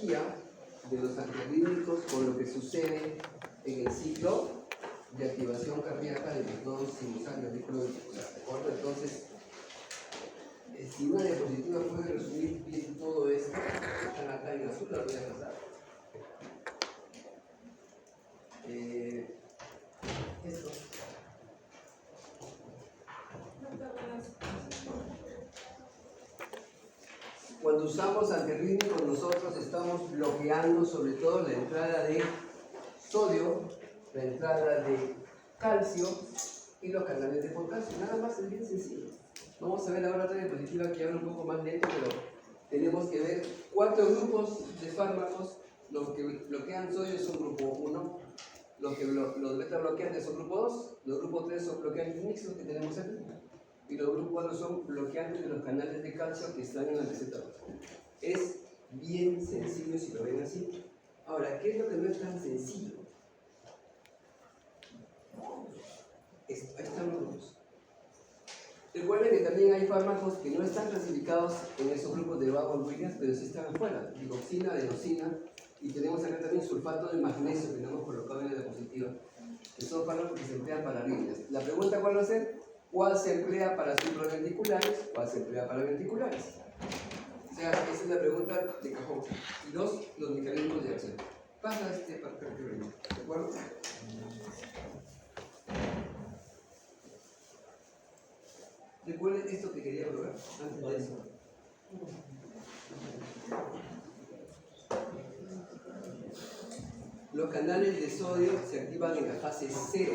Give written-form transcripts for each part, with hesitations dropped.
analogía de los antiarrítmicos con lo que sucede en el ciclo de activación cardíaca del método sinusal ventrículo ventricular, ¿de acuerdo? Entonces, si una diapositiva puede resumir bien todo esto, están acá en azul, la voy a pasar. Esto. Cuando usamos antiarrítmicos, nosotros estamos bloqueando sobre todo la entrada de sodio, la entrada de calcio y los canales de potasio. Nada más, es bien sencillo. Vamos a ver ahora otra diapositiva que habla un poco más lento, pero tenemos que ver 4 grupos de fármacos. Los que bloquean sodio son grupo 1, los beta bloqueantes son grupo 2, los grupos 3 son bloqueantes mixtos que tenemos aquí, y los grupos 4 son bloqueantes de los canales de calcio que están en el receptor. Es bien sencillo si lo ven así. Ahora, ¿qué es lo que no es tan sencillo? Ahí están los grupos. Recuerden que también hay fármacos que no están clasificados en esos grupos de Vaughan-Williams, pero sí están afuera, digoxina, adenosina, y tenemos acá también sulfato de magnesio que lo hemos colocado en la diapositiva, que son fármacos que se emplean para arritmias. La pregunta ¿cuál va a ser? ¿Cuál se emplea para supraventriculares? ¿Cuál se emplea para ventriculares? O sea, esa es la pregunta de cajón. Y los mecanismos de acción. Pasa para que ¿de acuerdo? Recuerden esto que quería probar antes de eso. Los canales de sodio se activan en la fase 0.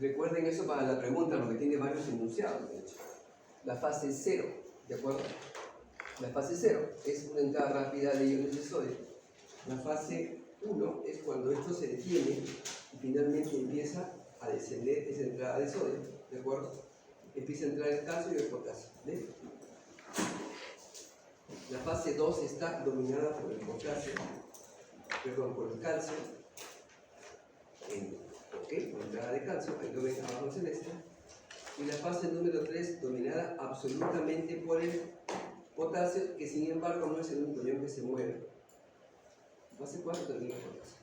Recuerden eso para la pregunta, porque tiene varios enunciados, de hecho. La fase 0, ¿de acuerdo? La fase 0 es una entrada rápida de iones de sodio. La fase 1 es cuando esto se detiene y finalmente empieza a descender esa entrada de sodio, ¿de acuerdo? Empieza a entrar el calcio y el potasio, ¿ves? La fase 2 está dominada por el potasio, perdón, por el calcio, por entrada de calcio, ahí lo ven abajo celeste. Y la fase número 3 dominada absolutamente por el potasio, que sin embargo no es el único ion que se mueve. Fase 4 domina el potasio.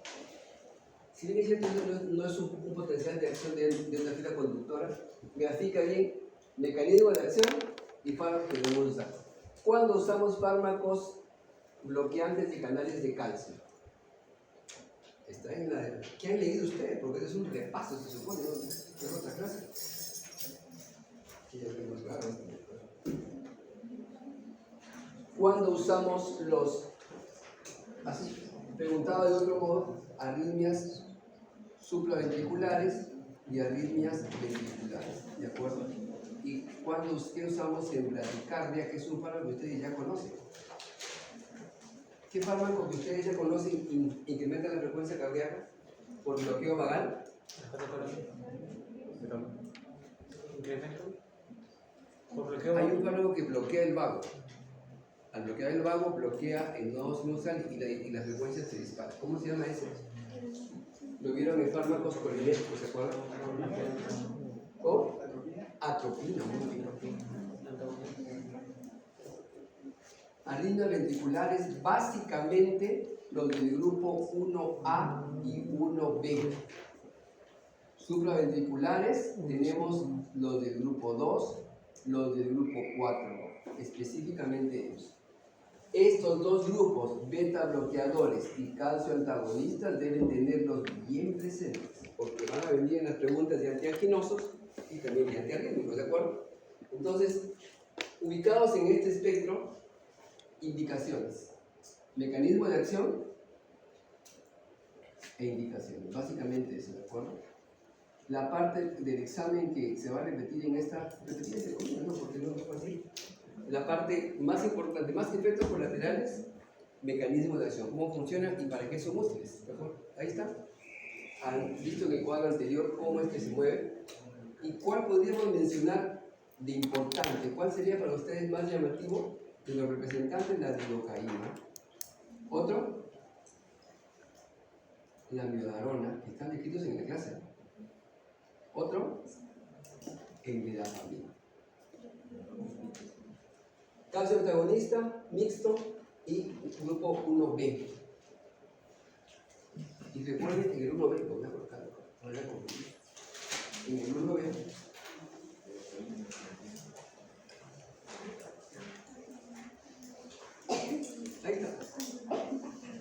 Si bien es cierto, no es un potencial de acción de una fila conductora, grafica bien mecanismo de acción y fármacos que debemos usar. ¿Cuándo usamos fármacos bloqueantes de canales de calcio? Está en la... ¿Qué han leído ustedes? Porque eso es un repaso, se supone, ¿no? Es otra clase. ¿Cuándo usamos los... Así, preguntaba de otro modo, arritmias supraventriculares y arritmias ventriculares, ¿de acuerdo? ¿Y qué usamos en bradicardia, que es un fármaco que ustedes ya conocen? ¿Qué fármaco que ustedes ya conocen incrementa la frecuencia cardíaca por bloqueo vagal? Hay un fármaco que bloquea el vago. Al bloquear el vago, bloquea el nodo sinusal y la frecuencia se dispara. ¿Cómo se llama ese? Lo vieron en fármacos colinérgicos, ¿se acuerdan? ¿Con? Atropina, muy bien. Arritmias ventriculares, básicamente los del grupo 1A y 1B. Supraventriculares tenemos los del grupo 2, los del grupo 4, específicamente ellos. Estos dos grupos, beta bloqueadores y calcio antagonistas, deben tenerlos bien presentes, porque van a venir en las preguntas de antianginosos y también de antiarrítmicos, ¿de acuerdo? Entonces, ubicados en este espectro, indicaciones, mecanismo de acción e indicaciones, básicamente eso, ¿de acuerdo? La parte del examen que se va a repetir en esta, repetirse conmigo, ¿no? Porque no fue así. La parte más importante, más que efectos colaterales, mecanismo de acción, cómo funciona y para qué son útiles, ¿de acuerdo? Ahí está. Han visto en el cuadro anterior cómo es que se mueve y cuál podríamos mencionar de importante, cuál sería para ustedes más llamativo de los representantes, la lidocaína. Otro, la miodarona, que están descritos en la clase. Otro, el vedapamina. Calcio antagonista, mixto, y grupo 1B. Y recuerden en el 1B, voy a colocarlo, voy a confundir. En el 1B, ahí está.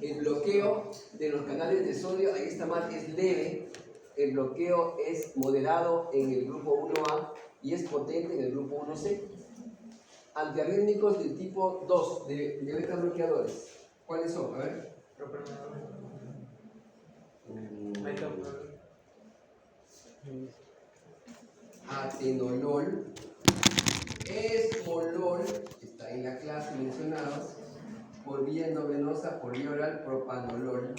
El bloqueo de los canales de sodio, ahí está mal, es leve. El bloqueo es moderado en el grupo 1A y es potente en el grupo 1C. Antiarrítmicos del tipo 2, de beta bloqueadores. ¿Cuáles son? A ver. Atenolol, esmolol, está en la clase mencionado, por vía endovenosa, por vía oral, propanolol.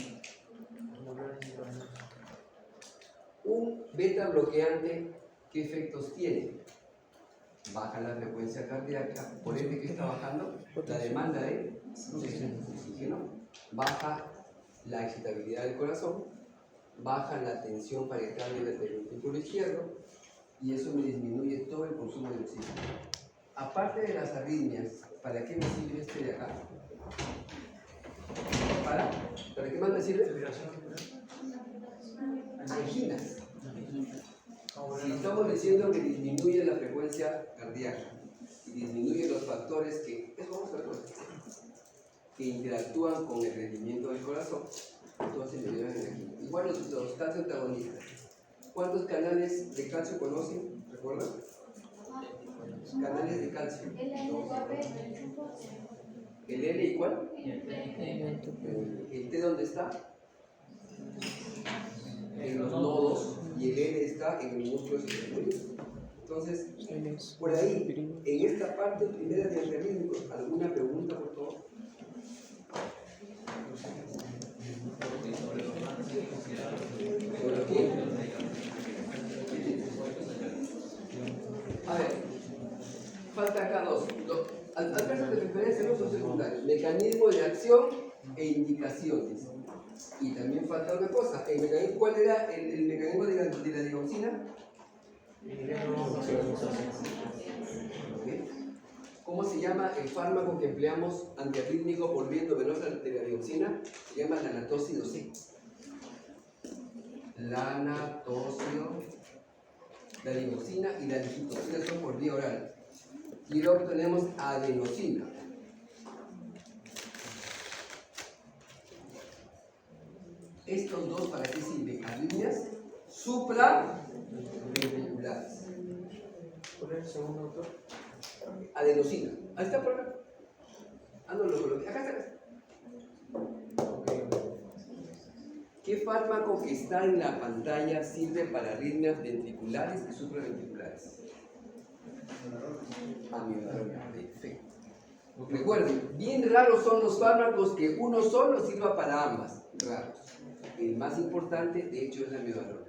Un beta bloqueante, ¿qué efectos tiene? Baja la frecuencia cardíaca, por ende, ¿qué está bajando? La demanda de oxígeno, baja la excitabilidad del corazón, baja la tensión parietal del ventrículo izquierdo y eso me disminuye todo el consumo de oxígeno. Aparte de las arritmias, ¿para qué me sirve este de acá? ¿Para qué más me sirve? Anginas. Si estamos diciendo que disminuye la frecuencia cardíaca y disminuye los factores que interactúan con el rendimiento del corazón, entonces me llevan energía. Igual los calcio antagonistas. ¿Cuántos canales de calcio conocen? ¿Recuerdan? Canales de calcio. ¿El L y cuál? ¿El T dónde está? En los nodos, y el L está en el músculo circunflejo. Entonces, por ahí, en esta parte primera de antiarrítmicos, ¿alguna pregunta, por favor? ¿Sobre qué? A ver, falta acá dos. Al caso de referencia no son secundarios. Mecanismo de acción e indicaciones. Y también falta una cosa. ¿Cuál era el mecanismo de la digoxina? ¿Okay? ¿Cómo se llama el fármaco que empleamos antiarrítmico por vía endovenosa de la digoxina? Se llama lanatocio C. Lanatocio, la digoxina y la digitoxina son por vía oral. Y luego tenemos adenosina. Estos dos, ¿para qué sirven? Arritmias supraventriculares. ¿Cuál es el segundo autor? Adenosina. Ahí está por acá. No lo coloqué. Acá está. ¿Qué fármaco que está en la pantalla sirve para arritmias ventriculares y supraventriculares? Amiodarona. Perfecto. Recuerden, bien raros son los fármacos que uno solo sirva para ambas. Raros. El más importante, de hecho, es la amiodarona.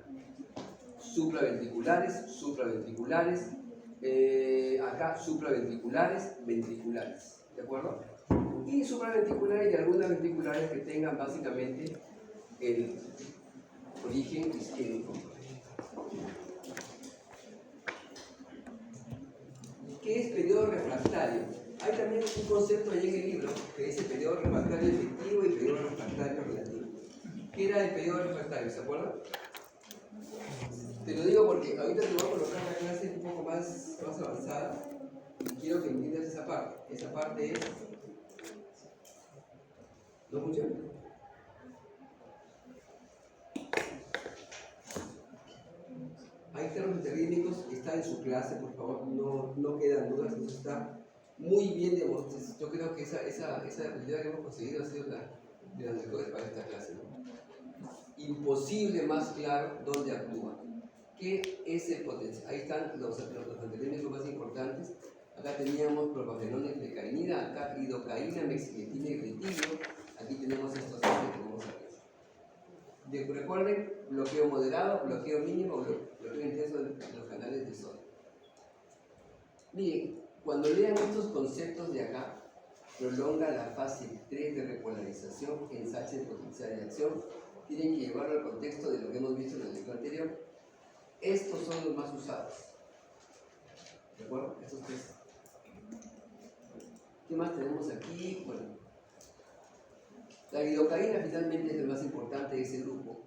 Supraventriculares, acá supraventriculares, ventriculares. ¿De acuerdo? Y supraventriculares y algunas ventriculares que tengan básicamente el origen isquémico. ¿Qué es periodo refractario? Hay también un concepto ahí en el libro que dice periodo refractario efectivo y periodo refractario relativo. ¿Qué era el periodo refractario? ¿Se acuerdan? Te lo digo porque ahorita te voy a colocar la clase un poco más avanzada y quiero que entiendas esa parte. Esa parte es... ¿No funciona? Ahí están los antiarrítmicos, está en su clase, por favor, no quedan dudas, eso está muy bien demostrado. Yo creo que esa habilidad que hemos conseguido ha sido de las mejores para esta clase, ¿no? Imposible más claro dónde actúa. ¿Qué es el potencial? Ahí están los antiarrítmicos más importantes. Acá teníamos propafenona y flecainida, acá lidocaína, mexiletina y retilio. Aquí tenemos estos que tenemos aquí. Recuerden, bloqueo moderado, bloqueo mínimo, bloqueo intenso de los canales de sodio. Miren, cuando lean estos conceptos de acá, prolonga la fase 3 de repolarización, ensanche de potencial de acción, tienen que llevarlo al contexto de lo que hemos visto en el lectura anterior. Estos son los más usados. ¿De acuerdo? Estos tres. ¿Qué más tenemos aquí? Bueno, La lidocaína finalmente es el más importante de ese grupo,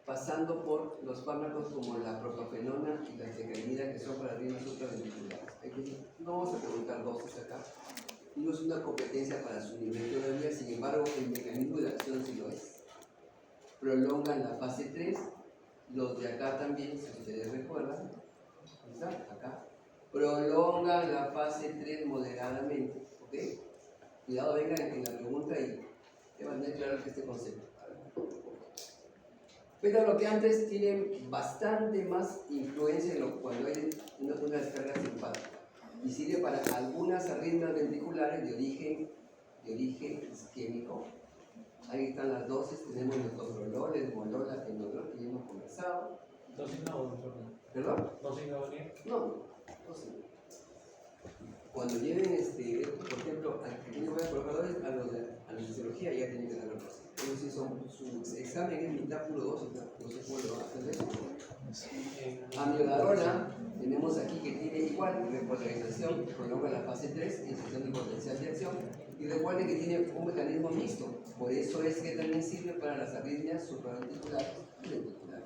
pasando por los fármacos como la propafenona y la tecainida, que son para rimas supraventriculares. No vamos a preguntar dosis acá, no es una competencia para su nivel todavía, sin embargo el mecanismo de acción sí lo es. Prolongan la fase 3, los de acá también, si ustedes recuerdan, ¿está? Acá, prolongan la fase 3 moderadamente, ¿ok? Cuidado, venga en la pregunta y te va a tener claro que este concepto. Beta bloqueantes tienen bastante más influencia cuando hay una descarga simpática y sirve para algunas arritmias ventriculares de origen isquémico. Ahí están las dosis, tenemos metoprolol, esmolol, atenolol, que ya hemos conversado. ¿Dosis no, doctor? ¿Perdón? ¿Dosis no venía? No, dosis no. Cuando lleven, por ejemplo, aquí voy a colocar a los de anestesiología, ya tienen que dar la dosis. Ellos sí su examen es mitad puro dosis, no sé cómo lo van a hacer eso. Amiodarona, tenemos aquí que tiene igual repolarización, prolonga la fase 3, inserción del potencial de acción, y recuerden que tiene un mecanismo mixto, por eso es que también sirve para las arritmias supraventriculares y ventriculares.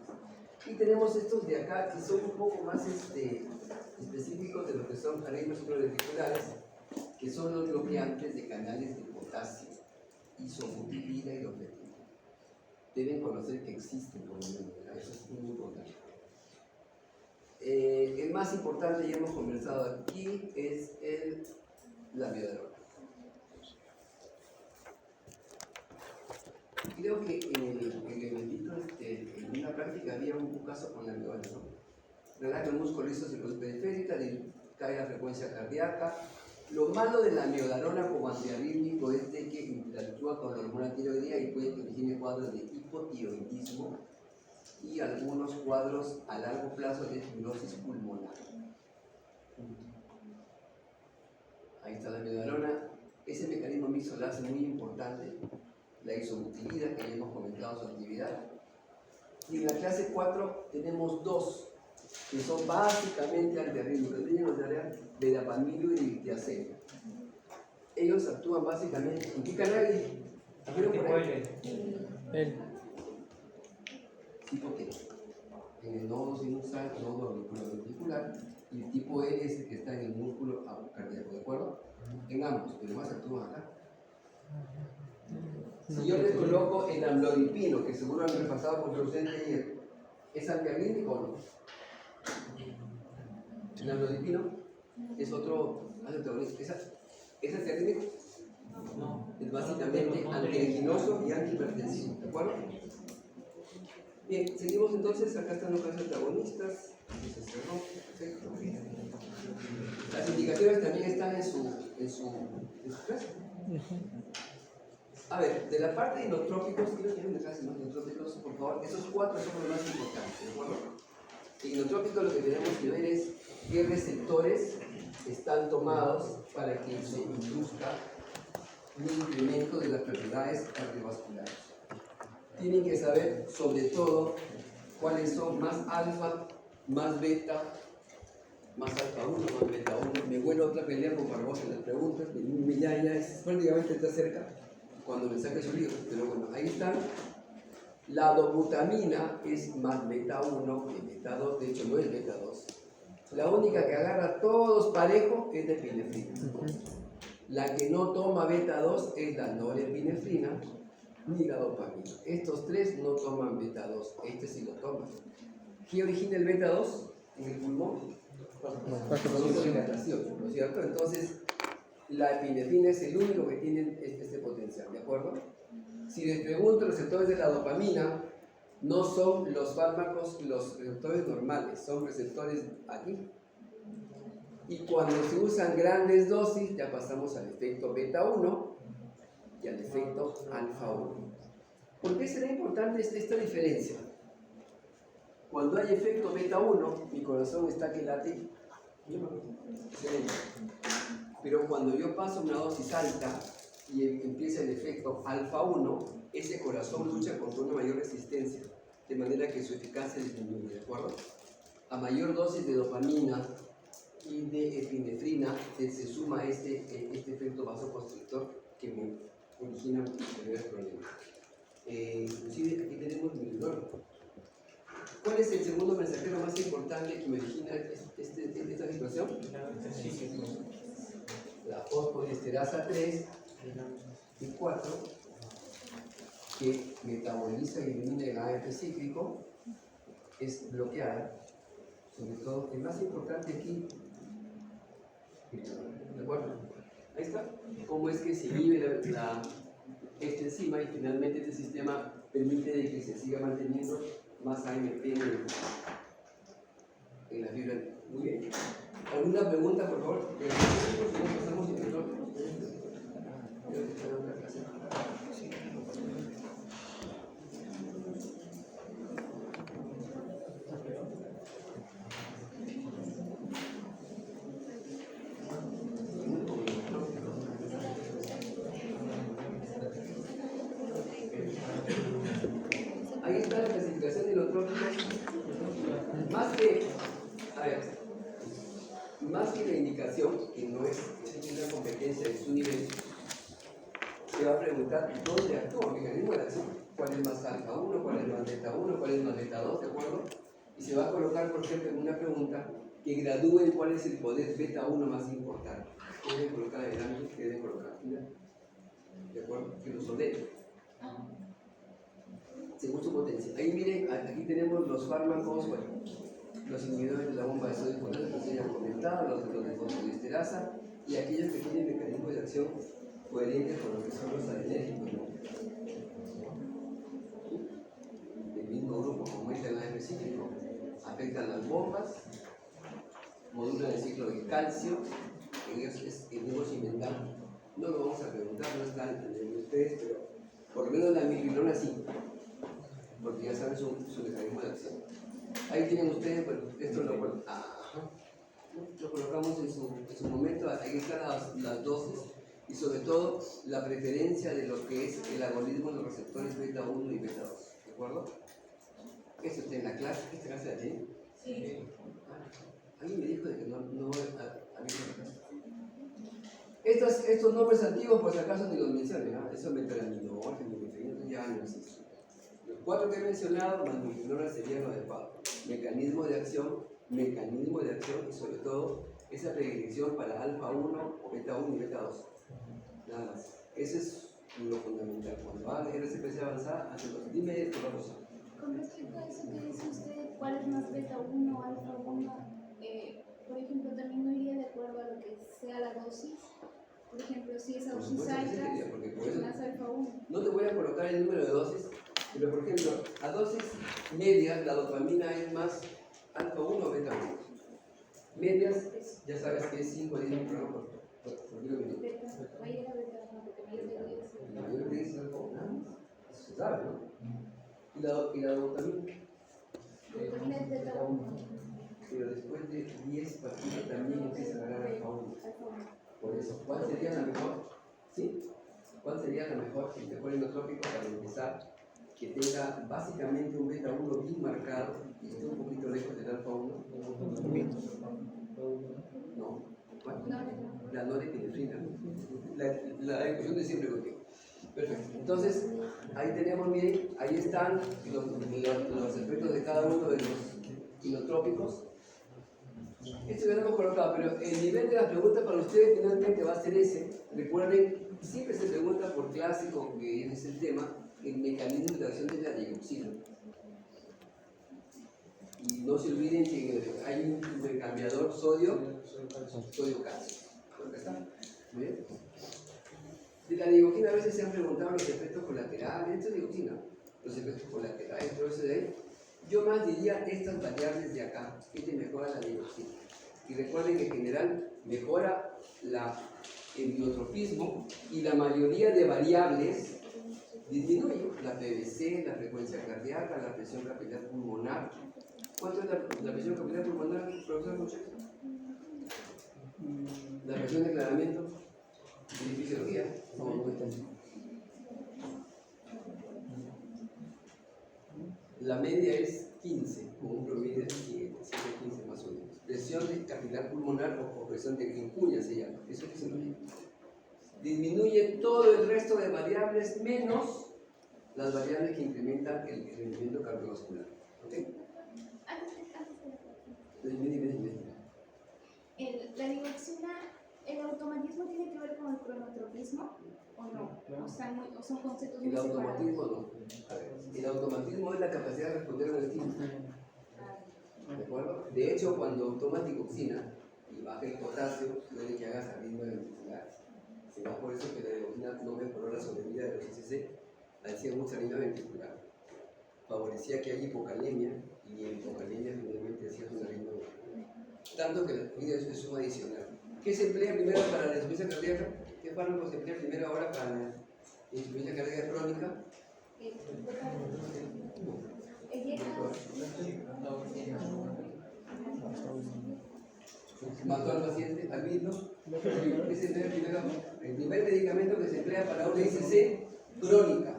Y tenemos estos de acá que son un poco más específicos de lo que son arritmias supraventriculares, que son los bloqueantes de canales de potasio, isobutilida y dofetina. Deben conocer que existen por lo menos, eso es muy importante. El más importante, ya hemos conversado aquí, es la amiodarona. Creo que en el eventito, en una práctica había un caso con la amiodarona, ¿no? Relaja el músculo liso circunperiférica, cae la frecuencia cardíaca. Lo malo de la amiodarona como antiarrítmico es de que interactúa con la hormona tiroidea y puede que origine cuadros de hipotiroidismo y algunos cuadros a largo plazo de fibrosis pulmonar. Ahí está la amiodarona. Ese mecanismo mixto la hace muy importante. La isobutilida, que ya hemos comentado su actividad. Y en la clase 4 tenemos dos que son básicamente antiarrítmicos. Tienen de área verapamilo y diltiazem. Ellos actúan básicamente en qué canal. Tipo L. Tipo T. En el nodo sinusal, nodo auriculoventricular, y el tipo L es el que está en el músculo cardíaco, ¿de acuerdo? En ambos, pero más actúan acá. Si yo les coloco el amlodipino, que seguro han repasado por docente ayer, ¿es antiarrítmico o no? El amlodipino es otro antiarrítmico. ¿Es antiarrítmico? No. Es básicamente antianginoso y antihipertensivo, ¿de acuerdo? Bien, seguimos entonces. Acá están los casos antagonistas. Se cerró, perfecto. Las indicaciones también están en su clase. A ver, de la parte de inotrópicos, quiero que dejarse los inotrópicos, por favor. Esos cuatro son los más importantes, ¿de acuerdo? En inotrópicos lo que tenemos que ver es qué receptores están tomados para que se induzca un incremento de las propiedades cardiovasculares. Tienen que saber, sobre todo, cuáles son más alfa, más beta, más alfa 1, más beta 1. Me vuelvo otra pelea con Barbosa en las preguntas, ya es prácticamente está cerca cuando me saque su libro, pero bueno, ahí están. La dobutamina es más beta 1 que beta 2, de hecho no es beta 2. La única que agarra todos parejo es la epinefrina. La que no toma beta 2 es la norepinefrina ni la dopamina. Estos tres no toman beta 2, este sí lo toma. ¿Qué origina el beta 2 en el pulmón? La dilatación, ¿no es cierto? Entonces, la epinefrina es el único que tiene este potencial, ¿de acuerdo? Si les pregunto, los receptores de la dopamina no son los fármacos, los receptores normales, son receptores aquí. Y cuando se usan grandes dosis, ya pasamos al efecto beta 1 y al efecto alfa 1. ¿Por qué será importante esta diferencia? Cuando hay efecto beta 1, mi corazón está que late. Pero cuando yo paso una dosis alta y empieza el efecto alfa 1, ese corazón lucha contra una mayor resistencia, de manera que su eficacia disminuye, ¿de acuerdo? A mayor dosis de dopamina y de epinefrina se suma este efecto vasoconstrictor que me origina mayores problemas. Inclusive aquí tenemos milidol. ¿Cuál es el segundo mensajero más importante que me origina esta situación? La fosfodiesterasa 3 y 4, que metaboliza y elimina el AMP cíclico, es bloqueada. Sobre todo, el más importante aquí, ¿de acuerdo? Ahí está. ¿Cómo es que se inhibe esta enzima y finalmente este sistema permite de que se siga manteniendo más AMP en la fibra? Muy bien. ¿Alguna pregunta, por favor? Pasamos sin control. Ahí está la clasificación de los trópicos. Más que la indicación, que no es una competencia de su nivel, se va a preguntar dónde actúa el mecanismo de acción. ¿Cuál es más alfa 1? ¿Cuál es más beta 1? ¿Cuál es más beta 2? ¿De acuerdo? Y se va a colocar, por ejemplo, en una pregunta que gradúe cuál es el poder beta 1 más importante. ¿Qué deben colocar adelante? ¿Qué deben colocar al final? ¿De acuerdo? Que los ordene. Según su potencia. Ahí miren, aquí tenemos los fármacos, bueno, los inhibidores de la bomba de sodio potasio que se hayan comentado, los de fosfodiesterasa y aquellos que tienen mecanismos de acción coherentes con lo que son los adrenérgicos, ¿no? El mismo grupo, como es el AMP cíclico, afectan las bombas, modulan el ciclo de calcio, en ellos es el nuevo cimental. No lo vamos a preguntar, no está en ustedes, pero por lo menos la milgrona sí, porque ya saben su mecanismo de acción. Ahí tienen ustedes, bueno, esto lo colocamos en su momento, ahí están las dosis y sobre todo la preferencia de lo que es el agonismo de los receptores beta 1 y beta 2, ¿de acuerdo? Eso está en la clase, ¿esta clase la tienen? Sí. Alguien me dijo de que no había la clase. Estos nombres antiguos, por si acaso ni los mencioné, ¿no? Eso meteoramidol, entonces ya no existe. Los 4 que he mencionado, más milgrona sería lo adecuado. Mecanismo de acción y sobre todo esa predilección para alfa 1 o beta 1 y beta 2. Nada más. Eso es lo fundamental. Cuando va a leer SPC avanzada, hacemos. Dime esto, vamos a. Con respecto a eso que dice usted, ¿cuál es más beta 1 o alfa 1? Por ejemplo, también no iría de acuerdo a lo que sea la dosis. Por ejemplo, si es dosis alta, es más alfa 1. No te voy a colocar el número de dosis, pero por ejemplo, a dosis medias la dopamina es más alfa 1 o beta 1. Medias, ya sabes que es 5 a 10 microgramos por kilómetro. Va a ir a beta 1 porque mayor de 10. La mayor de 10 es alfa 1, nada más. Eso se sabe, ¿no? ¿Y la dopamina? Dopamina es beta 1. Pero después de 10 partidas también empieza a ganar alfa 1. Por eso, ¿cuál sería la mejor? ¿Sí? ¿Cuál sería la mejor internópico para empezar? Que tenga básicamente un beta 1 bien marcado y esté un poquito lejos del alfa 1. No. ¿Cuál? La norepinefrina. La discusión de siempre contigo. Perfecto. Entonces, ahí tenemos, miren, ahí están los efectos de cada uno de los inotrópicos. Esto ya lo hemos colocado, pero el nivel de la pregunta para ustedes finalmente va a ser ese. Recuerden, siempre se pregunta por clásico, que es el tema, el mecanismo de acción de la digoxina. Y no se olviden que hay un intercambiador sodio-calcio. ¿Dónde está? Muy bien. De la digoxina a veces se han preguntado los efectos colaterales. Esto es digoxina, los efectos colaterales, todo eso de ahí. Yo más diría estas variables de acá, que te mejora la digoxina. Y recuerden que en general mejora el biotropismo y la mayoría de variables disminuye. La PVC, la frecuencia cardíaca, la presión capilar pulmonar. ¿Cuánto es la presión capilar pulmonar, profesor José? La presión de aclaramiento de fisiología. La media es 15, con un promedio de 7, 15 más o menos. Presión de capilar pulmonar o presión de incuña se llama. ¿Eso qué significa? disminuye todo el resto de variables menos las variables que incrementan el rendimiento cardiovascular. ¿Ok? Dime. La digoxina, ¿el automatismo tiene que ver con el cronotropismo o no? O son conceptos muy El separados. automatismo no. A ver, el automatismo es la capacidad de responder a un estímulo. ¿De acuerdo? De hecho, cuando tomas digoxina y baja el potasio, puede que hagas arritmia ventricular. Será por eso que la digoxina no mejoró la sobrevida de los ICC, hacía mucha arritmia ventricular. Favorecía que haya hipocalemia y en hipocalemia finalmente hacía una arritmia ventricular. Tanto que la comida es un adicional. ¿Qué se emplea primero para la insuficiencia cardíaca? ¿Qué fármaco se emplea primero ahora para la insuficiencia cardíaca crónica? Mató al paciente, al mismo. ¿Qué se emplea primero? El primer medicamento que se emplea para una ICC crónica,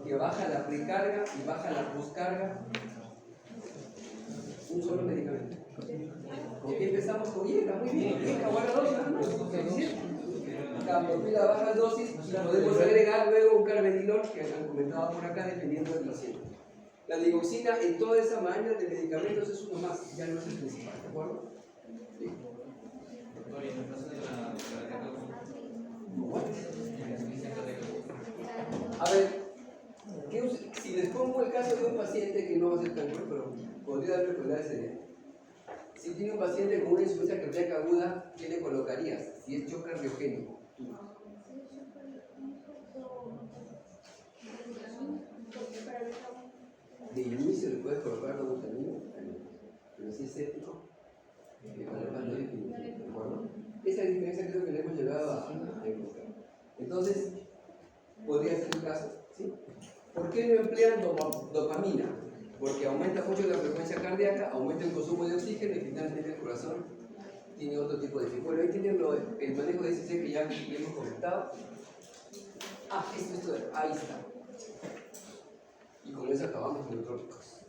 que baja la precarga y baja la poscarga. Un solo medicamento. ¿Con qué empezamos? Con IECA, muy bien. IECA, buena dosis, ¿no? Suficiente. Campropila, baja dosis, y podemos agregar luego un carvedilol que han comentado por acá dependiendo del paciente. La digoxina en toda esa manera de medicamentos es uno más, ya no es el principal, ¿de acuerdo? Sí. Doctor, y en el caso de la A ver, si les pongo el caso de un paciente que no va a ser tan bueno, pero podría darle con la SD. Si tiene un paciente con una insuficiencia cardíaca aguda, ¿qué le colocarías? Si es shock cardiogénico. De inicio le puedes colocar la glutamina, pero si es séptico, ¿de acuerdo? Esa diferencia creo que le hemos llegado a encontrar. Entonces, podría ser un caso, ¿sí? ¿Por qué no emplean dopamina? Porque aumenta mucho la frecuencia cardíaca, aumenta el consumo de oxígeno y finalmente el corazón tiene otro tipo de efecto. Bueno, ahí tienen el manejo de ICC que ya hemos comentado. Ahí está. Y con eso acabamos con neutrópicos.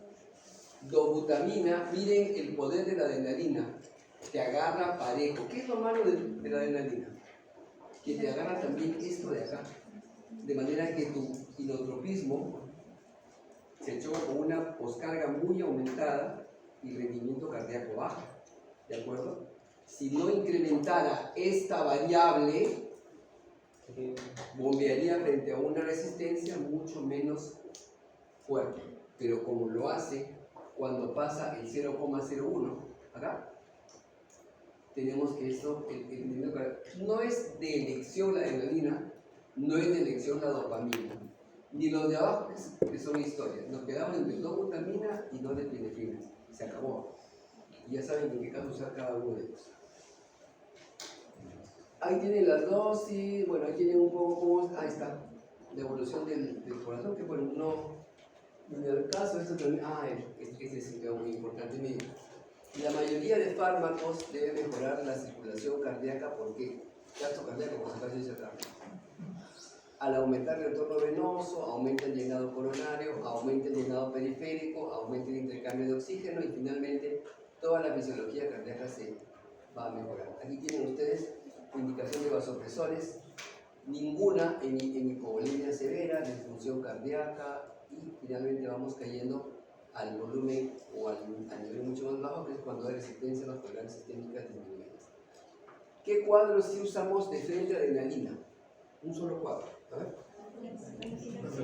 Dobutamina, miren el poder de la adrenalina. Te agarra parejo. ¿Qué es lo malo de la adrenalina? Que te agarra también esto de acá. De manera que tu inotropismo se choca con una poscarga muy aumentada y rendimiento cardíaco bajo. ¿De acuerdo? Si no incrementara esta variable, bombearía frente a una resistencia mucho menos fuerte. Pero como lo hace cuando pasa el 0,01, acá, tenemos que esto, no es de elección la adrenalina, no es de elección la dopamina, ni los de abajo que son historias. Nos quedamos entre dobutamina y no de epinefrina. Se acabó. Y ya saben en qué caso usar cada uno de ellos. Ahí tienen las dosis, bueno, ahí tienen un poco cómo, ahí está, la evolución del corazón, que bueno, no, en el caso, esto también, este es un tema muy importante, miren. La mayoría de fármacos deben mejorar la circulación cardíaca porque gasto cardíaco, concentración cerrada. Al aumentar el retorno venoso, aumenta el llenado coronario, aumenta el llenado periférico, aumenta el intercambio de oxígeno y finalmente toda la fisiología cardíaca se va a mejorar. Aquí tienen ustedes indicación de vasopresores, ninguna en hipovolemia severa, disfunción cardíaca y finalmente vamos cayendo al volumen o al nivel mucho más bajo, que es cuando hay resistencia a las tolerantes sistémicas disminuidas. ¿Qué cuadros sí usamos de frente a adrenalina? Un solo cuadro. A ver.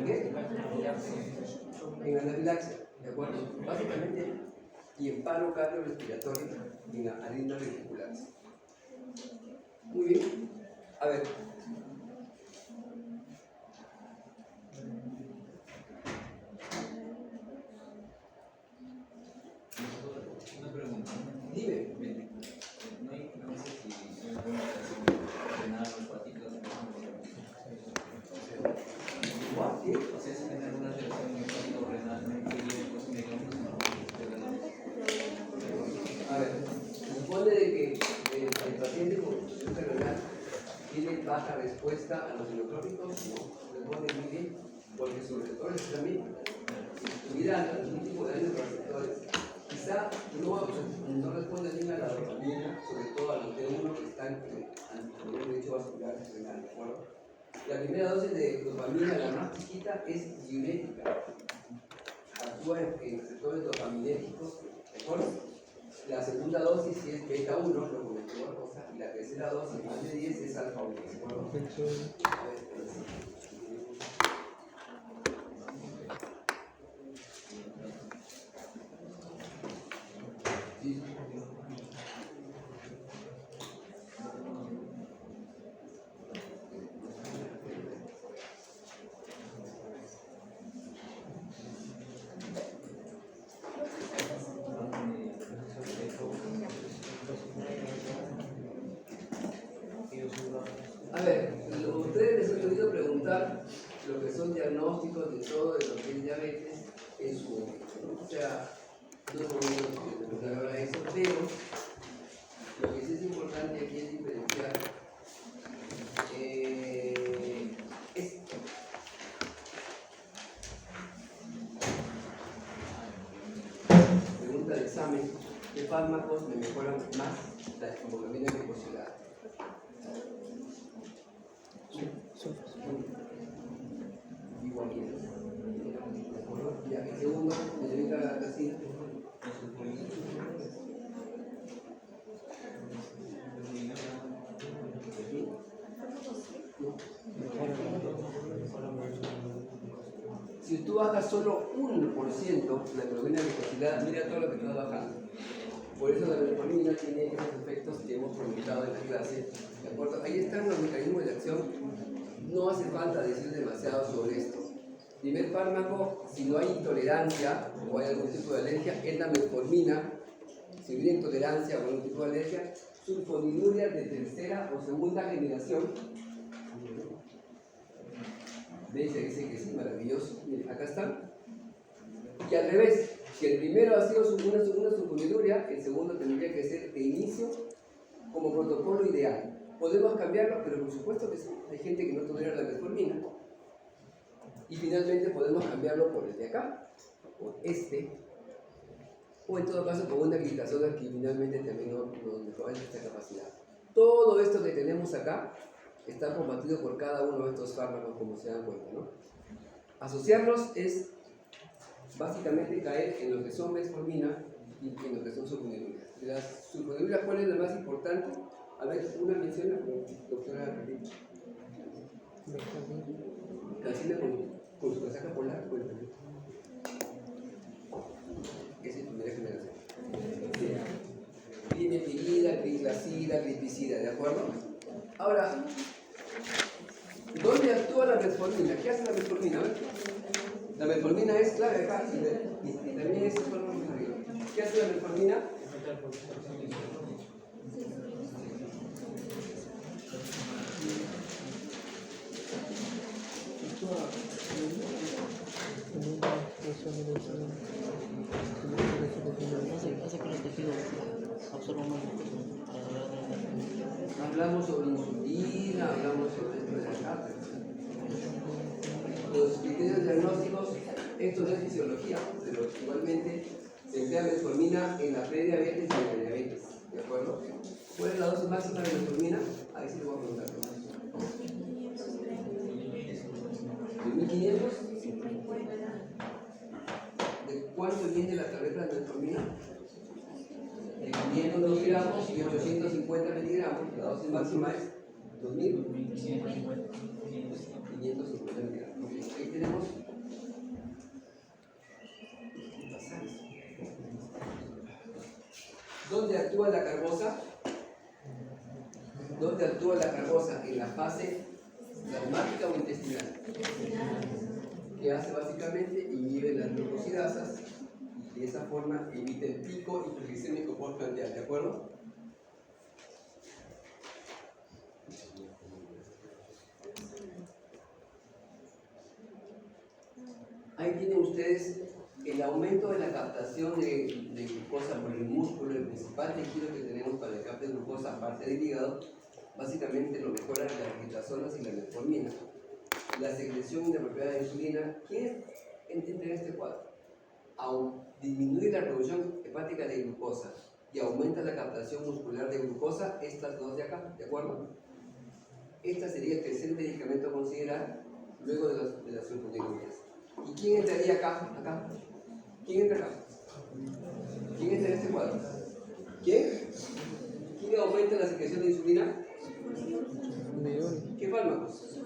¿Qué? En anafilaxia, ¿de acuerdo? Básicamente, y en paro cardiorrespiratorio, en arritmias ventriculares. Muy bien. A ver. Una pregunta. Dime. No hay diferencia si es una renal o hepática. ¿Sí? O sea, si tiene alguna alteración hepática o renal, no incluye los medicamentos. A ver, se supone de que el paciente con insuficiencia renal tiene baja respuesta a los inotrópicos, no, responde muy bien, porque sus receptores también tuvieran algún tipo de daño a los receptores. Quizá no responde bien a la dopamina, sobre todo a los T1 que están en renal, ¿de acuerdo? La primera dosis de dopamina, la más chiquita, es diurética. Actúa en receptores dopaminéticos, ¿de acuerdo? La segunda dosis sí es beta 1, lo comentó Barbosa, y la tercera dosis, más de 10, es alfa 1, ¿de acuerdo? Sí. A ver, ustedes les han oído preguntar lo que son diagnósticos de todo de lo que es diabetes en su momento, ¿no? O sea, no es momento de preguntar ahora eso, pero lo que sí es importante aquí es diferenciar esto. Pregunta de examen: ¿qué fármacos me mejoran más la hemoglobina glicosilada? Igual que ¿de acuerdo? Ya, el segundo, señorita Casina. Si tú bajas solo 1% la hemoglobina glicosilada, mira todo lo que estás bajando. Por eso la metformina tiene esos efectos que hemos comentado en la clase, ¿de acuerdo? Ahí están los mecanismos de acción. No hace falta decir demasiado sobre esto. Primer fármaco, si no hay intolerancia o hay algún tipo de alergia, es la metformina. Si hubiera intolerancia o algún tipo de alergia, sulfonilureas de tercera o segunda generación. ¿Veis? Dice que sí, maravilloso. Miren, acá están. Y al revés, si el primero ha sido una sulfonilurea, el segundo tendría que ser de inicio como protocolo ideal. Podemos cambiarlo, pero por supuesto que sí. Hay gente que no tolera la metformina. Y finalmente podemos cambiarlo por el de acá, por este, o en todo caso por una glicazona que finalmente también nos mejora esta capacidad. Todo esto que tenemos acá está combatido por cada uno de estos fármacos, como se dan cuenta, ¿no? Asociarlos es básicamente caer en lo que son metformina y en lo que son sulfonilureas. De las sulfonilureas, ¿cuál es la más importante? A ver, una menciona, doctora Rita. Calcina con su casaca polar, cuéntame. Esa es la primera generación. Glimetilida, gliclazida, glipizida, ¿de acuerdo? Ahora, ¿dónde actúa la metformina? ¿Qué hace la metformina? A ver. La metformina es clave acá, y también es arriba. ¿Qué hace la metformina? Hablamos sobre insulina, hablamos sobre esto de acá. Los criterios diagnósticos, esto no es fisiología, pero igualmente se emplea metformina en la prediabetes y en la diabetes, ¿de acuerdo? ¿Cuál es la dosis máxima de metformina? Ahí sí le voy a preguntar. ¿1500? ¿De cuánto viene la tableta de metformina? De 500 miligramos y 850 miligramos. La dosis máxima es 2550 miligramos. Ahí tenemos. ¿Dónde actúa la carbosa? ¿Dónde actúa la carbosa? En la fase plasmática o intestinal. Que hace básicamente inhibe las glucosidasas y de esa forma evita el pico hiperglicémico postprandial, ¿de acuerdo? Ahí tienen ustedes el aumento de la captación de glucosa por el músculo, el principal tejido que tenemos para el capte de glucosa, aparte del hígado, básicamente lo mejoran las glitazonas y la metformina. La secreción inapropiada de insulina, ¿quién entra en este cuadro? Disminuye la producción hepática de glucosa y aumenta la captación muscular de glucosa, estas dos de acá, ¿de acuerdo? Este sería el tercer medicamento a considerar luego de las sulfonilureas. ¿Y quién entraría acá? ¿Quién entra acá? ¿Quién entra en este cuadro? ¿Quién? ¿Quién aumenta la secreción de insulina? ¿Qué fármacos?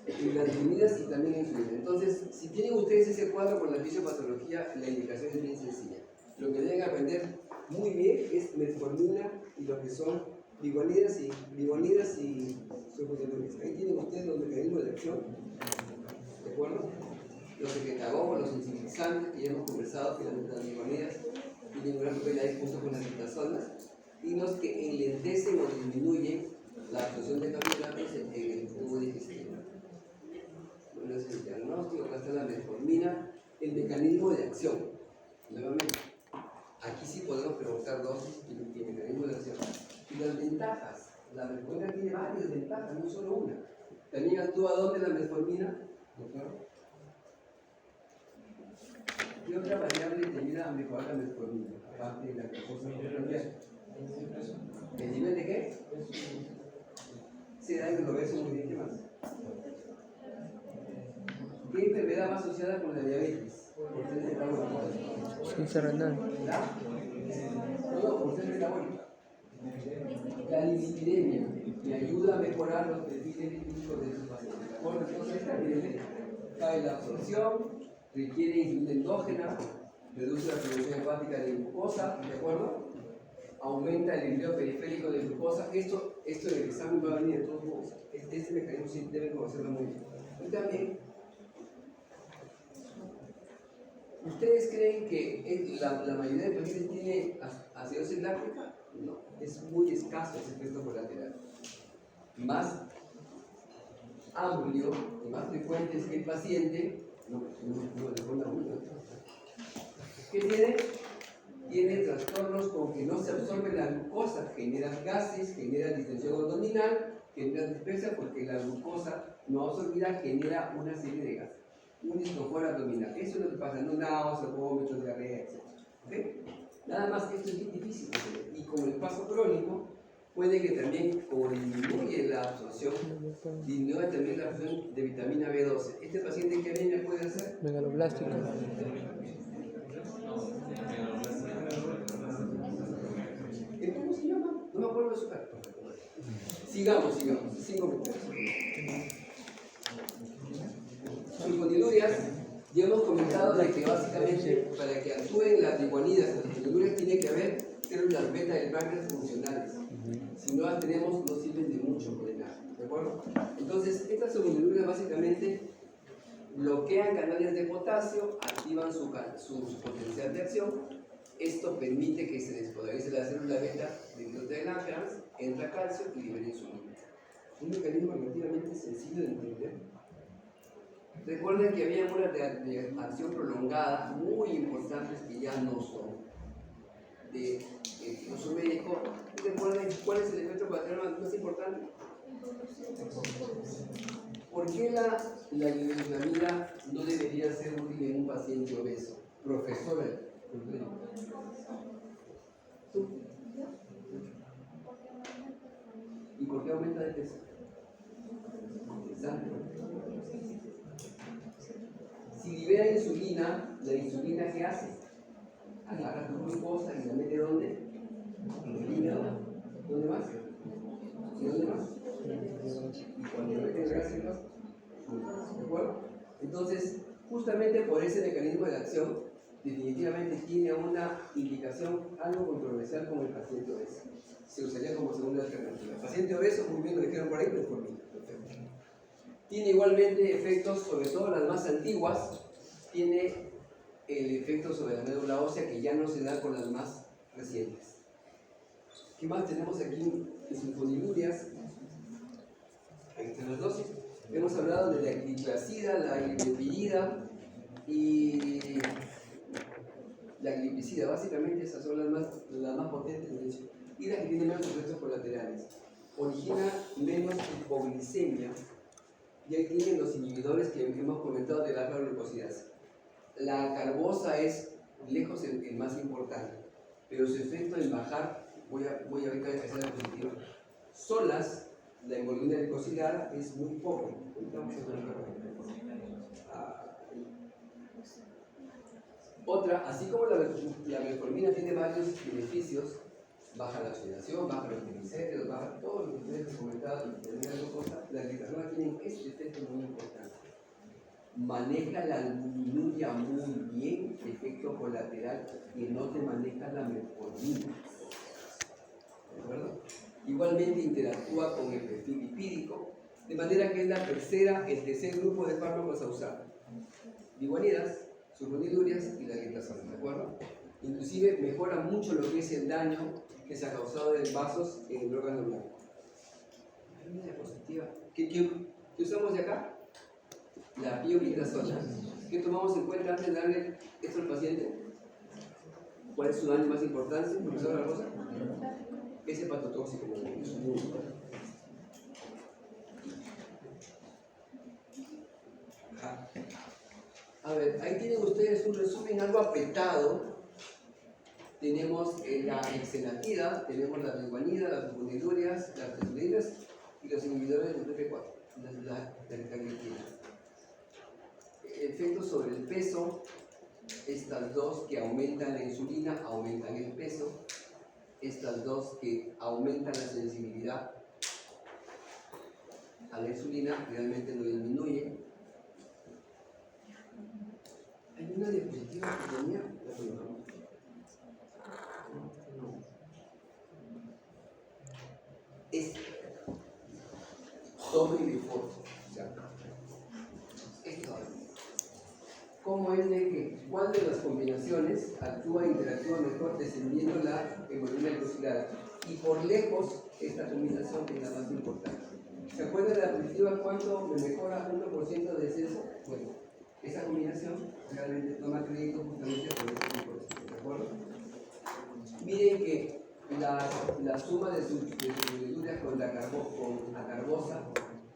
Y las vitaminas y también la insulina. Entonces, si tienen ustedes ese cuadro con la fisiopatología, la indicación es bien sencilla. Lo que deben aprender muy bien es metformina y lo que son vigonidas y sulfonilureas. Ahí tienen ustedes los mecanismos de acción, ¿de acuerdo? Los secretagogos, los sensibilizantes, que ya hemos conversado, finalmente las vigonidas, tienen un gran papel ahí junto con las citazonas, y los que enlentecen o disminuyen la absorción de carbohidratos en el tubo digestivo. Bueno, es el diagnóstico, acá está la metformina, el mecanismo de acción. Nuevamente, aquí sí podemos preguntar dosis y mecanismo de acción. Y las ventajas, la metformina tiene varias ventajas, no solo una. También actúa ¿dónde la metformina? ¿Doctor? ¿Qué otra variable te ayuda a mejorar la metformina? Aparte de la glucosa. ¿El nivel de qué? Se da en el obeso muy bien, ¿qué más? ¿Qué enfermedad va asociada con la diabetes? Por ser metabólica. Insuficiencia renal. No, por ser metabólica. La lipidemia, que ayuda a mejorar los perfiles lipídicos de sus pacientes. ¿De acuerdo? Entonces, esta epidemia cae la absorción, requiere insulina endógena, reduce la producción hepática de glucosa, ¿de acuerdo? Aumenta el empleo periférico de glucosa. Esto en el examen va a venir de todos modos. Este mecanismo sí deben conocerlo muy bien. Y también, ¿ustedes creen que la mayoría de pacientes tiene acidosis láctica? No, es muy escaso ese efecto colateral. Más amplio y más frecuente es que el paciente, de forma única, ¿qué tiene? Tiene trastornos con que no se absorbe la glucosa, genera gases, genera distensión abdominal, genera dispesia porque la glucosa no absorbida genera una serie de gases. Un disconfort abdominal. Eso es lo que pasa, no náuseas, vómitos, diarrea, etc. ¿Okay? Nada más que esto es bien difícil. Y con el paso crónico, puede que también, como disminuye la absorción, disminuye también la absorción de vitamina B12. ¿Este paciente qué anemia puede hacer? Megaloblástico. ¿Cómo se llama? No me acuerdo de su cara. Sigamos. 5 minutos. Sulfonilureas, ya hemos comentado de que básicamente para que actúen las vigonidas, las sulfonilureas, tiene que haber células beta del páncreas funcionales. Si no las tenemos, no sirven de mucho de nada. ¿De acuerdo? Entonces, estas sulfonilureas básicamente bloquean canales de potasio, activan su potencial de acción. Esto permite que se despolarice la célula beta de Langerhans, entra calcio y libera insulina. Un mecanismo relativamente sencillo de entender. Recuerden que había unas de acción prolongada muy importantes que ya no son de uso médico. ¿Recuerden cuál es el efecto colateral más importante? ¿Por qué la glibenclamida no debería ser útil en un paciente obeso? Profesora. ¿Tú? ¿Y por qué aumenta de peso? Exacto. Si libera insulina, ¿la insulina qué hace? Agarra tu glucosa y la mete ¿dónde? En el hígado. ¿Dónde más? ¿Y dónde más? Y cuando la mete en el gástrico, ¿de acuerdo? Entonces, justamente por ese mecanismo de acción, definitivamente tiene una indicación algo controversial como el paciente obeso. Se usaría como segunda alternativa. El paciente obeso, muy bien lo dijeron por ahí, metformina. Perfecto. Tiene igualmente efectos, sobre todo las más antiguas, tiene el efecto sobre la médula ósea que ya no se da con las más recientes. ¿Qué más tenemos aquí en sulfonilureas? Ahí están las dosis. Hemos hablado de la glipizida, la glipepirida y la glipizida. Básicamente esas son las más potentes de hecho. Y las que tienen menos efectos colaterales. Origina menos hipoglicemia. Y ahí tienen los inhibidores que hemos comentado de la alfa-glucosidasa. La carbosa es lejos el más importante, pero su efecto en bajar voy a ahorita a hacer la diapositiva. Solas, la hemoglobina glicosílica es muy pobre. Otra, así como la metformina tiene varios beneficios, baja la oxidación, baja los triglicéridos, baja todo lo que ustedes han comentado y tener algo cosa, las glicaronas tienen este efecto muy importante. Maneja la albuminuria muy bien, efecto colateral, que no te maneja la metformina. ¿De acuerdo? Igualmente interactúa con el perfil lipídico, de manera que es el tercer grupo de fármacos a usar. Biguanidas, sulfonidurias y la glitazona, ¿de acuerdo? Inclusive mejora mucho lo que es el daño que se ha causado de vasos en el órgano blanco. Hay una diapositiva. ¿Qué usamos de acá? La pioglitazona. ¿Qué tomamos en cuenta antes de darle esto al paciente? ¿Cuál es su daño más importante, profesor Barbosa? Es hepatotóxico. Es muy importante. A ver, ahí tienen ustedes un resumen algo apretado. Tenemos la exenatida, tenemos la biguanida, las sulfonidurias, las tesulinas y los inhibidores del PP4, la glitina. Efectos sobre el peso, estas dos que aumentan la insulina aumentan el peso, estas dos que aumentan la sensibilidad a la insulina realmente no disminuyen. Hay una diapositiva que tenía, la colocamos. Es sobre el esfuerzo. O sea, esto. ¿Cómo es de que cuál de las combinaciones actúa e interactúa mejor descendiendo la hemoglobina glicosílica? Y por lejos, esta combinación es la más importante. ¿Se acuerdan de la diapositiva cuánto me mejora 1% de descenso? Bueno, esa combinación realmente toma crédito justamente por este tipo de, ¿de acuerdo? Miren que la suma de sus sulfonidurias con la carbosa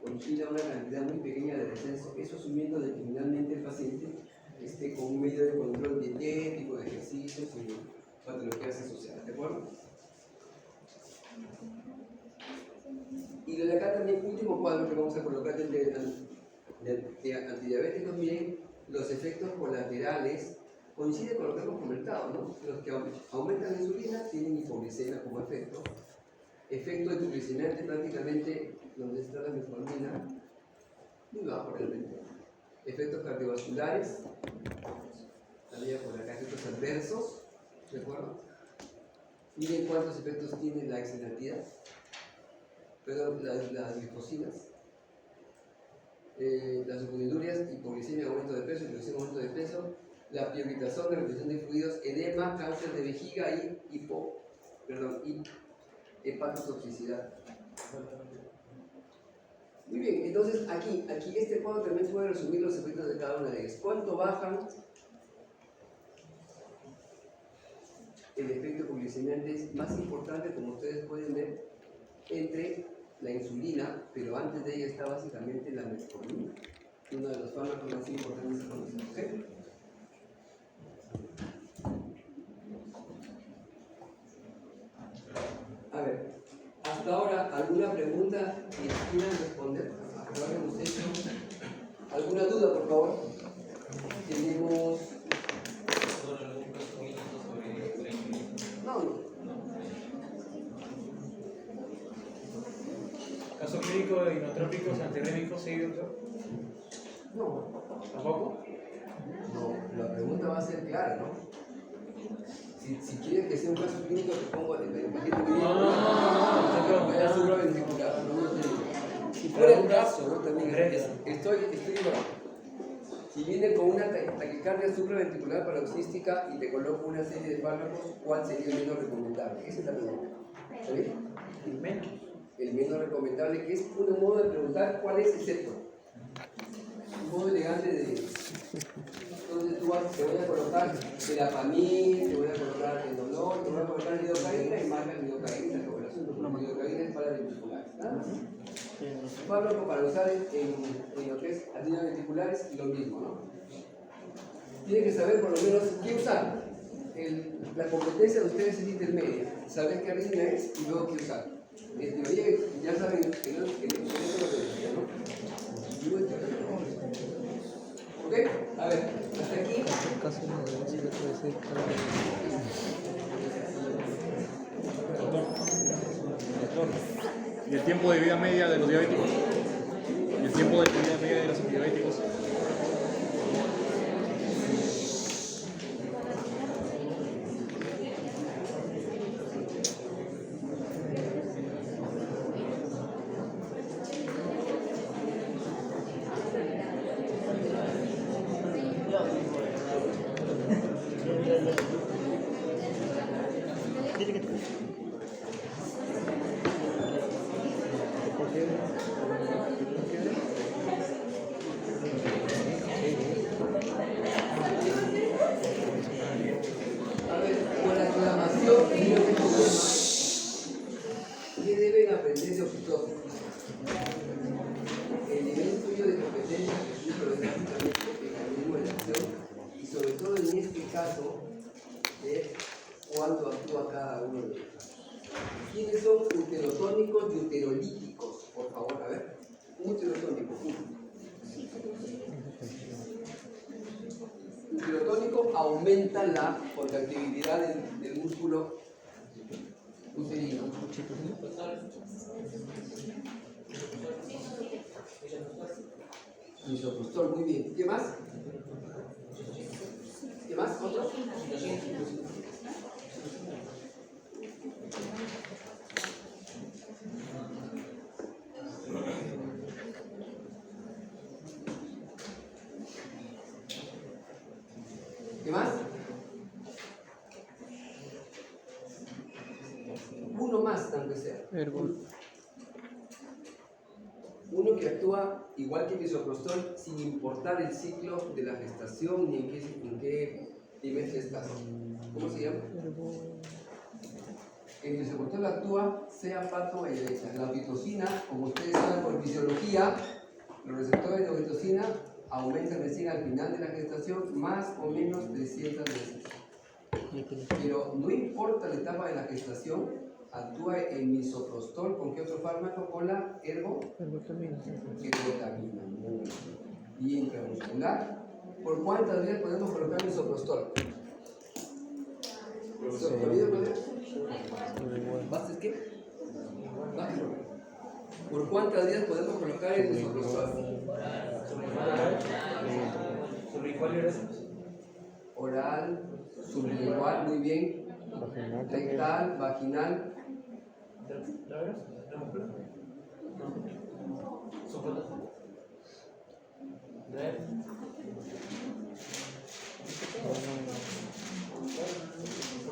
origina una cantidad muy pequeña de descenso, eso asumiendo de que finalmente el paciente esté con un medio de control dietético, de ejercicios y patologías asociadas, ¿de acuerdo? Y lo de acá también, último cuadro que vamos a colocar de antidiabéticos, miren, los efectos colaterales coincide con lo que hemos comentado, ¿no? Los que aumentan la insulina tienen hipoglicemia como efecto. Efecto glicemiante prácticamente donde está la metformina, muy bajo realmente. Efectos cardiovasculares, también por acá efectos adversos, ¿de acuerdo? Miren cuántos efectos tiene la exenatida, perdón, las glicosinas. Las sulfonidurias, hipoglicemia, aumento de peso, hipoglicemia, aumento de peso, la pioglitazona, retención de fluidos, edema, cáncer de vejiga y hepatotoxicidad. Muy bien, entonces aquí este cuadro también puede resumir los efectos de cada una de ellas. ¿Cuánto bajan el efecto hipoglicemiante? Es más importante, como ustedes pueden ver, entre la insulina, pero antes de ella está básicamente la metformina, uno de los fármacos más importantes que conocemos. ¿Okay? A ver, hasta ahora, ¿alguna pregunta que quieran responder? Hasta ahora hemos hecho. ¿Alguna duda, por favor? Tenemos. No. ¿Caso clínico de inotrópicos antirrémicos, sí, doctor? No. ¿Tampoco? No, la pregunta va a ser clara, ¿no? Si quieres que sea un caso clínico, te pongo el paciente que viene. No, supraventricular. Si fuera el caso, ¿no? También estoy igual. Si viene con una taquicardia supraventricular paroxística y te coloco una serie de fármacos, ¿cuál sería el menos recomendable? Esa es la pregunta. ¿Está bien? El menos. El menos recomendable, que es un modo de preguntar cuál es el sector. Un modo elegante de. Entonces te voy a colocar verapamil, te voy a colocar el dolor, te voy a colocar lidocaína y marca lidocaína, la lidocaína es para ventriculares. Nada más. Fármaco para usar en lo que es antinas ventriculares y lo mismo, ¿no? Tiene que saber por lo menos qué usar. la competencia de ustedes es intermedia. Saben qué arritmia es y luego qué usar. En teoría ya saben que no es lo que decía, ¿no? ¿Ok? A ver, hasta aquí. ¿Y el tiempo de vida media de los diabéticos? ¿Y el tiempo de vida media de los antidiabéticos? A ver, con la aclamación y los temas, ¿qué deben aprender de ofitógrafo? El nivel suyo de competencia que es básicamente el mecanismo de acción y sobre todo en este caso de cuánto actúa cada uno de ellos. ¿Quiénes son uterotónicos y uterolíticos? Por favor, a ver. Uterotónico. Uterotónico aumenta la contractibilidad del músculo uterino. Misoprostol, muy bien. ¿Qué más? ¿Qué más? ¿Otro? ¿Qué más? Uno más, aunque sea. Uno que actúa igual que el misoprostol sin importar el ciclo de la gestación ni en qué trimestre estás. ¿Cómo se llama? El misoprostol actúa sea parto o derecha. La oxitocina, como ustedes saben por fisiología, los receptores de oxitocina aumentan recién al final de la gestación más o menos 300 veces. Pero no importa la etapa de la gestación, actúa el misoprostol. ¿Con qué otro fármaco? Con la ergotamina. Muy bien, intramuscular. ¿Por cuántas días podemos colocar misoprostol? ¿Bases qué? ¿Por cuántos días podemos colocar el misoprostol? Oral, sublingual, muy bien. Rectal, vaginal.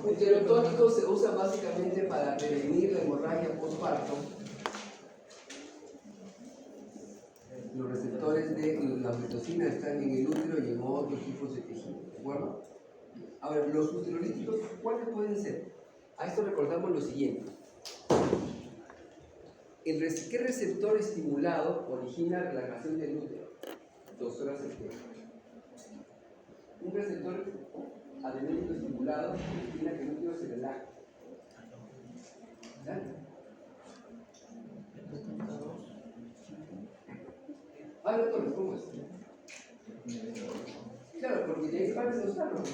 Uterotónico se usa básicamente para prevenir la hemorragia postparto. Los receptores de la oxitocina están en el útero y en otros tipos de tejido, ¿de acuerdo? Ahora, los uterolíticos, ¿cuáles pueden ser? A esto recordamos lo siguiente. ¿Qué receptor estimulado origina relajación del útero? Doctora Cerquera. Un receptor adrenérgico estimulado origina que el útero se relaje. ¿Dale? Doctor, ¿cómo es? Claro, porque de ahí parten los fármacos.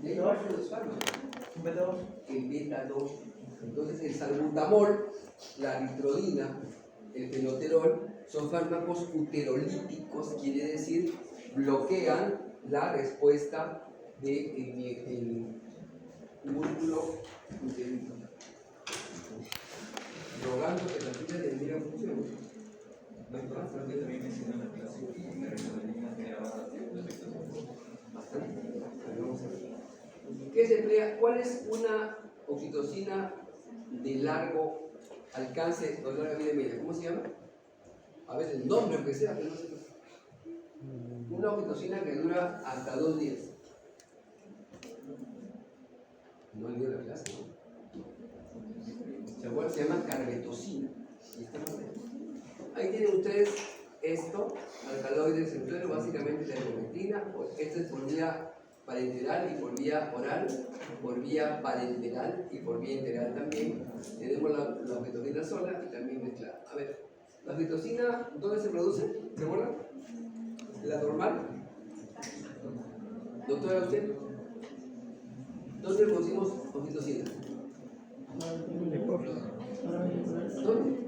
De ahí parten los fármacos. El beta 2. Entonces el salbutamol, la alitrodina, el fenoterol son fármacos uterolíticos, quiere decir bloquean la respuesta del músculo uterino. Rogando que la fila de mira funcione. ¿Qué se emplea? ¿Cuál es una oxitocina de largo alcance o larga vida media? ¿Cómo se llama? A veces el nombre, aunque sea, pero no sé. Una oxitocina que dura hasta 2 días. No le dio la clase, ¿no? Se llama carbetocina. Ahí tienen ustedes esto, alcaloides en pleno, básicamente la ergometrina. Esta es por vía parenteral y por vía oral, por vía parenteral y por vía enteral también. Tenemos la oxitocina sola y también mezclada. A ver, la oxitocina, ¿dónde se produce? ¿Se acuerdan? ¿La normal? Doctora, ¿usted? ¿Dónde producimos oxitocina? ¿Dónde?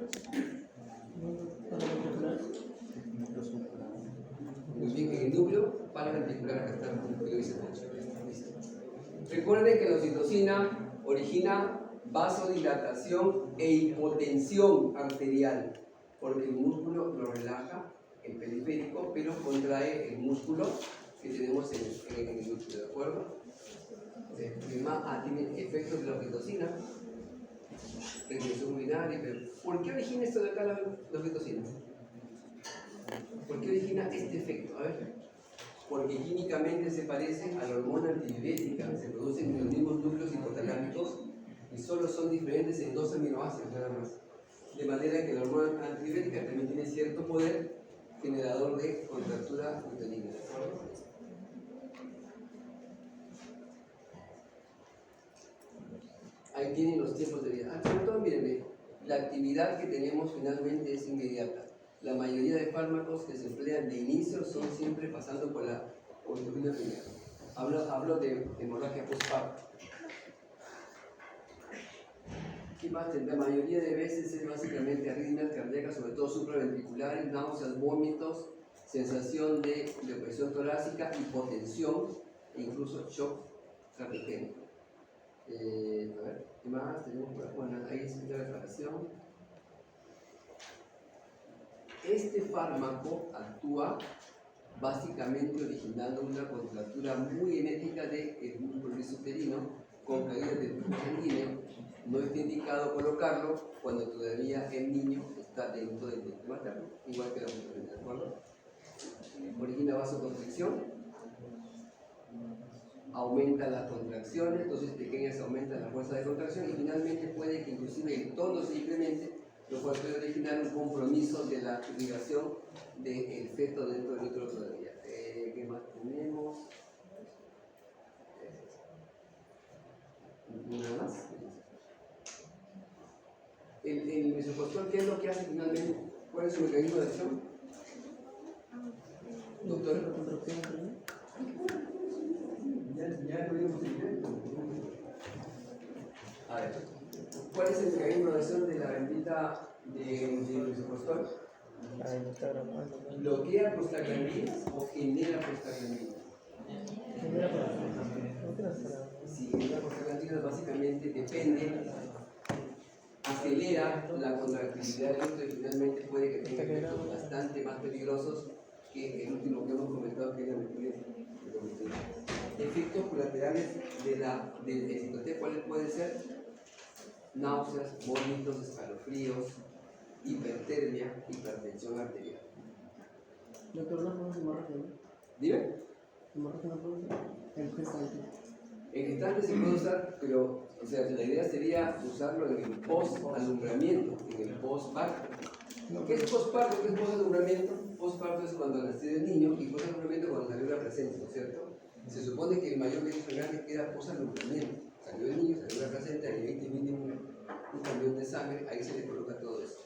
Muy bien, en el núcleo paraventricular, acá está el núcleo dice. Recuerden que la oxitocina origina vasodilatación e hipotensión arterial, porque el músculo lo relaja, el periférico, pero contrae el músculo que tenemos en el núcleo, ¿de acuerdo? Tiene efectos de la oxitocina, retención urinaria, pero ¿por qué origina esto de acá la oxitocina? ¿Por qué origina este efecto? A ver, porque químicamente se parece a la hormona antidiurética, se producen en los mismos núcleos hipotalámicos y solo son diferentes en 2 aminoácidos nada más. De manera que la hormona antidiurética también tiene cierto poder generador de contractura uterina, ¿de acuerdo? Ahí tienen los tiempos de vida. Sobre todo, miren, la actividad que tenemos finalmente es inmediata. La mayoría de fármacos que se emplean de inicio son siempre pasando por la oxitocina primera. Hablo de hemorragia postparto. ¿Qué más? La mayoría de veces es básicamente arritmias cardíacas, sobre todo supraventriculares, náuseas, vómitos, sensación de presión torácica, hipotensión e incluso shock cardiogénico. A ver, ¿qué más tenemos por aquí? Bueno, ahí es la declaración. Este fármaco actúa básicamente originando una contractura muy enérgica del músculo uterino con caída del flujo sanguíneo. No está indicado colocarlo cuando todavía el niño está dentro del vientre materno, igual que la oxitocina, ¿de acuerdo? Origina vasoconstricción, aumenta las contracciones, dosis pequeñas aumentan la fuerza de contracción y finalmente puede que inclusive el tono se incremente, lo cual puede originar un compromiso de la irrigación del feto dentro del útero todavía. ¿Qué más tenemos? Nada más. El misoprostol, ¿qué es lo que hace finalmente? ¿Cuál es su mecanismo de acción? Doctor. Ya lo vimos en el. A ver, ¿cuál es el mecanismo de acción de la bendita del misoprostol? ¿Bloquea prostaglandinas o genera prostaglandinas? Sí, genera prostaglandinas básicamente depende, acelera la contractilidad del útero y finalmente puede que tenga efectos bastante más peligrosos que el último que hemos comentado, que es la metilesina. Efectos colaterales del excitoté, ¿cuáles pueden ser? Náuseas, vómitos, escalofríos, hipertermia, hipertensión arterial. Doctor, ¿no podemos hemorragia? ¿Dime? ¿Hemorragia no podemos? El gestante. En gestante se puede usar, pero o sea, la idea sería usarlo en el post-alumbramiento, en el post-parto. ¿Qué es post-parto? ¿Qué es post-alumbramiento? Post-parto es cuando nació el niño y post-alumbramiento cuando salió la placenta, ¿no es cierto? Se supone que el mayor virus sangrante queda post-alumbramiento. Salió el niño, salió la placenta, y ahí tiene un camión de sangre, ahí se le coloca todo esto.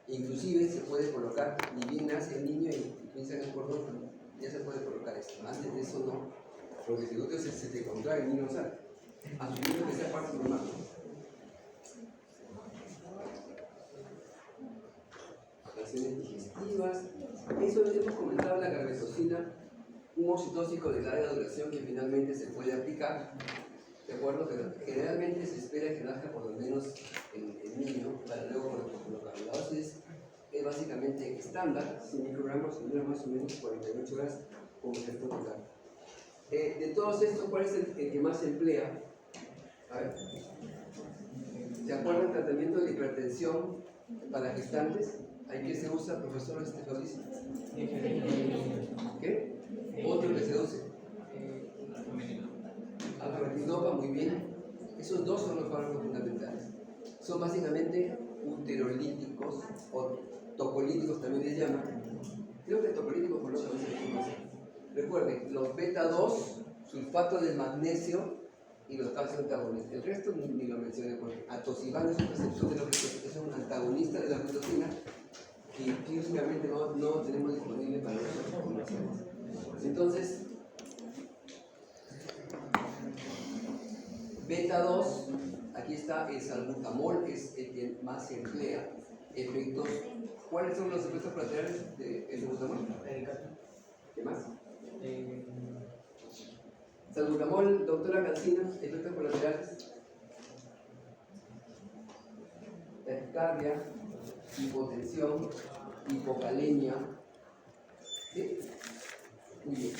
Inclusive se puede colocar, ni bien nace el niño y piensa en el cordón, ya se puede colocar esto. Antes de eso no, porque si no se te contrae, el niño no sale. Asumiendo que sea parte normal. Acciones digestivas. Eso hemos comentado, la carbetocina, un oxitóxico de larga duración que finalmente se puede aplicar, ¿de acuerdo? Pero generalmente se espera que nazca por lo menos el niño para luego colocarlo. La dosis es básicamente estándar, 100 microgramos, y dura más o menos 48 horas como se puede tocar. De todos estos, ¿cuál es el que más se emplea? A ver. ¿Se acuerdan del tratamiento de hipertensión para gestantes? ¿Ahí qué se usa, profesor Fabrizio? ¿Qué? Otro que se use. Alfa-metinopa, muy bien. Esos dos son los fármacos fundamentales. Son básicamente uterolíticos o tocolíticos también les llaman. Creo que tocolíticos por lo menos. Recuerden, los beta 2 sulfato de magnesio y los calcio antagonistas. El resto ni lo mencioné porque atosiban es un receptor de la oxitocina, es un antagonista de la oxitocina que físicamente no tenemos disponible para los usos comerciales. Entonces, beta 2, aquí está el salbutamol, que es el que más se emplea. Efectos, ¿cuáles son los efectos colaterales del salbutamol? ¿Qué más? Salbutamol, doctora Cancina, efectos colaterales. Taquicardia, hipotensión, hipocalemia. ¿Sí? Muy bien.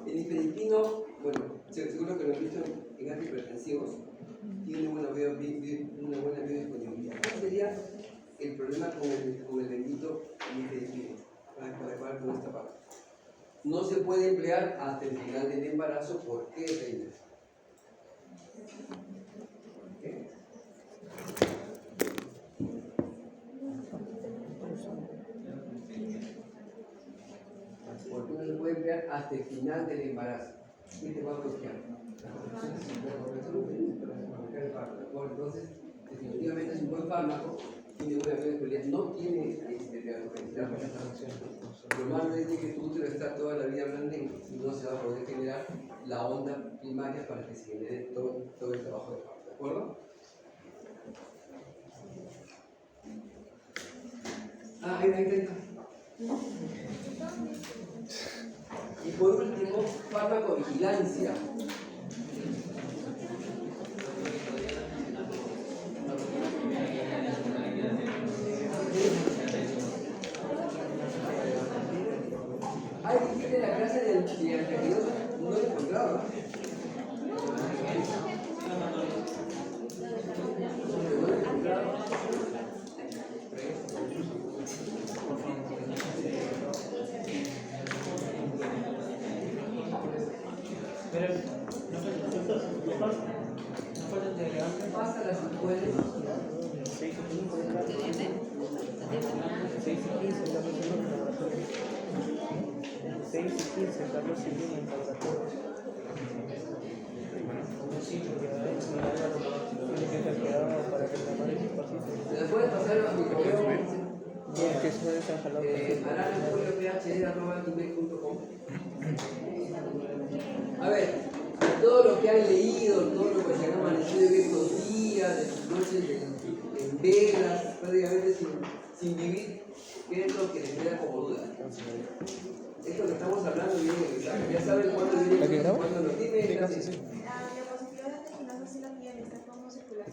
El nifedipino, bueno, seguro que lo han visto en antihipertensivos, tiene una buena biodisponibilidad. ¿Cuál sería el problema con el bendito nifedipino? Para acabar con esta parte. No se puede emplear hasta el final del embarazo. ¿Por qué, Reina? ¿Qué? Porque no se puede emplear hasta el final del embarazo. ¿Qué te va a bloquear? Entonces, definitivamente es un buen fármaco, tiene buena biodisponibilidad, no tiene lo malo es que tu útero está toda la vida blandengue y no se va a poder generar la onda primaria para que se genere todo el trabajo de parto, ¿de acuerdo? Ahí está. Y por último, farmacovigilancia. Alguien tiene la clase de antiangios, no lo encontraba. Pasa las escuelas. 6 y 15, Carlos Silvino en laboratorio. Para que la madre se pasite. ¿Se las puedes pasar a mi correo? Bien, que eso es San Jalón. aranapoliophd@gmail.com. A ver, de todo lo que han leído, todo lo que se han amanecido en estos días, de sus noches en velas, prácticamente sin vivir, ¿qué es lo que les queda como duda? Esto que estamos hablando viene en el examen. Ya saben cuándo viene, cuándo lo tiene. La diapositiva de la tequinosa sí la tiene, está como circular.